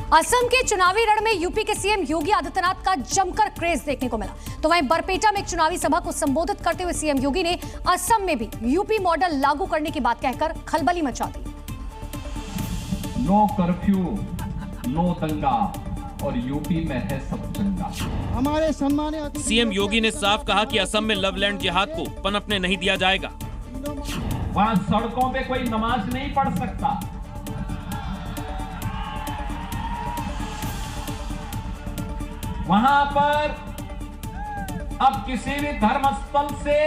असम के चुनावी रण में यूपी के सीएम योगी आदित्यनाथ का जमकर क्रेज देखने को मिला। तो वहीं बरपेटा में एक चुनावी सभा को संबोधित करते हुए सीएम योगी ने असम में भी यूपी मॉडल लागू करने की बात कहकर खलबली मचा दी। नो कर्फ्यू, नो दंगा और यूपी में है सब चंगा। हमारे सम्मानित सीएम योगी ने साफ कहा कि असम में लवलैंड जिहाद को पनपने नहीं दिया जाएगा। वहां सड़कों पे कोई नमाज नहीं पढ़ सकता। वहां पर अब किसी भी धर्मस्थल से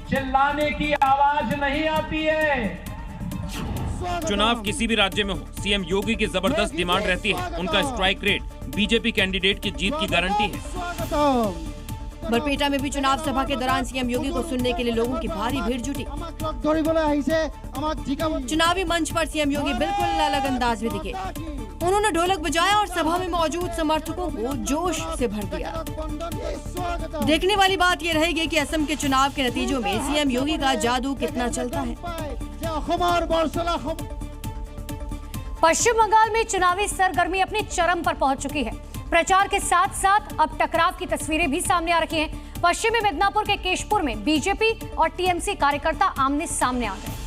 चिल्लाने की आवाज नहीं आती है। चुनाव किसी भी राज्य में हो, सीएम योगी की जबरदस्त डिमांड रहती है। उनका स्ट्राइक रेट बीजेपी कैंडिडेट की जीत की गारंटी है। बरपेटा में भी चुनाव सभा के दौरान सीएम योगी को सुनने के लिए लोगों की भारी भीड़ जुटी। चुनावी मंच पर सीएम योगी बिल्कुल अलग अंदाज में दिखे। उन्होंने ढोलक बजाया और सभा में मौजूद समर्थकों को जोश से भर दिया। देखने वाली बात ये रहेगी कि असम के चुनाव के नतीजों में सीएम योगी का जादू कितना चलता है। पश्चिम बंगाल में चुनावी सरगर्मी अपने चरम पर पहुंच चुकी है। प्रचार के साथ साथ अब टकराव की तस्वीरें भी सामने आ रही हैं। पश्चिमी मिदनापुर के केशपुर में बीजेपी और टीएमसी कार्यकर्ता आमने सामने आ गए।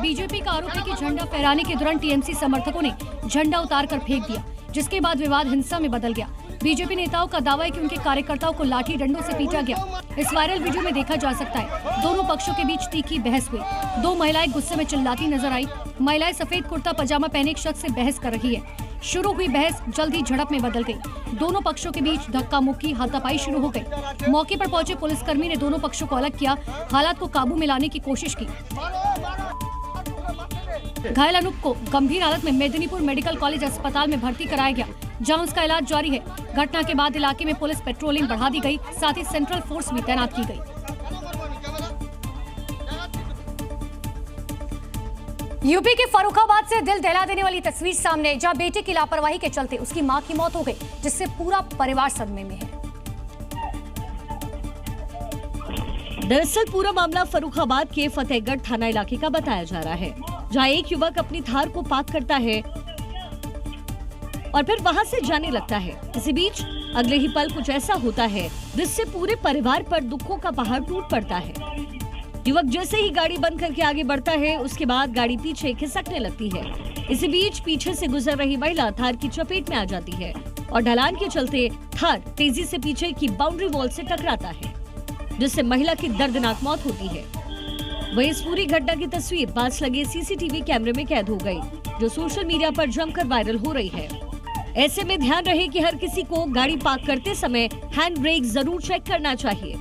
बीजेपी का आरोप है कि झंडा फहराने के दौरान टीएमसी समर्थकों ने झंडा उतारकर फेंक दिया, जिसके बाद विवाद हिंसा में बदल गया। बीजेपी नेताओं का दावा है कि उनके कार्यकर्ताओं को लाठी डंडों से पीटा गया। इस वायरल वीडियो में देखा जा सकता है दोनों पक्षों के बीच तीखी बहस हुई। दो महिलाएं गुस्से में चिल्लाती नजर आई। महिलाएं सफेद कुर्ता पजामा पहने एक शख्स से बहस कर रही है। शुरू हुई बहस जल्द ही झड़प में बदल गई। दोनों पक्षों के बीच धक्का मुक्की, हाथापाई शुरू हो गई। मौके पर पहुंचे पुलिसकर्मी ने दोनों पक्षों को अलग किया, हालात को काबू में लाने की कोशिश की। घायल अनूप को गंभीर हालत में मेदिनीपुर मेडिकल कॉलेज अस्पताल में भर्ती कराया गया, जहां उसका इलाज जारी है। घटना के बाद इलाके में पुलिस पेट्रोलिंग बढ़ा दी गई, साथ ही सेंट्रल फोर्स भी तैनात की गई। यूपी के फर्रुखाबाद से दिल दहला देने वाली तस्वीर सामने, जहां बेटे की लापरवाही के चलते उसकी मां की मौत हो गई, जिससे पूरा परिवार सदमे में है। दरअसल पूरा मामला फर्रुखाबाद के फतेहगढ़ थाना इलाके का बताया जा रहा है, जहां एक युवक अपनी थार को पार्क करता है और फिर वहां से जाने लगता है। इसी बीच अगले ही पल कुछ ऐसा होता है जिससे पूरे परिवार पर दुखों का पहाड़ टूट पड़ता है। युवक जैसे ही गाड़ी बंद करके आगे बढ़ता है, उसके बाद गाड़ी पीछे खिसकने लगती है। इसी बीच पीछे से गुजर रही महिला थार की चपेट में आ जाती है और ढलान के चलते थार तेजी से पीछे की बाउंड्री वॉल से टकराता है, जिससे महिला की दर्दनाक मौत होती है। वहीं इस पूरी घटना की तस्वीर पास लगे सीसीटीवी कैमरे में कैद हो गई, जो सोशल मीडिया पर जमकर वायरल हो रही है। ऐसे में ध्यान रहे कि हर किसी को गाड़ी पार्क करते समय हैंड ब्रेक जरूर चेक करना चाहिए।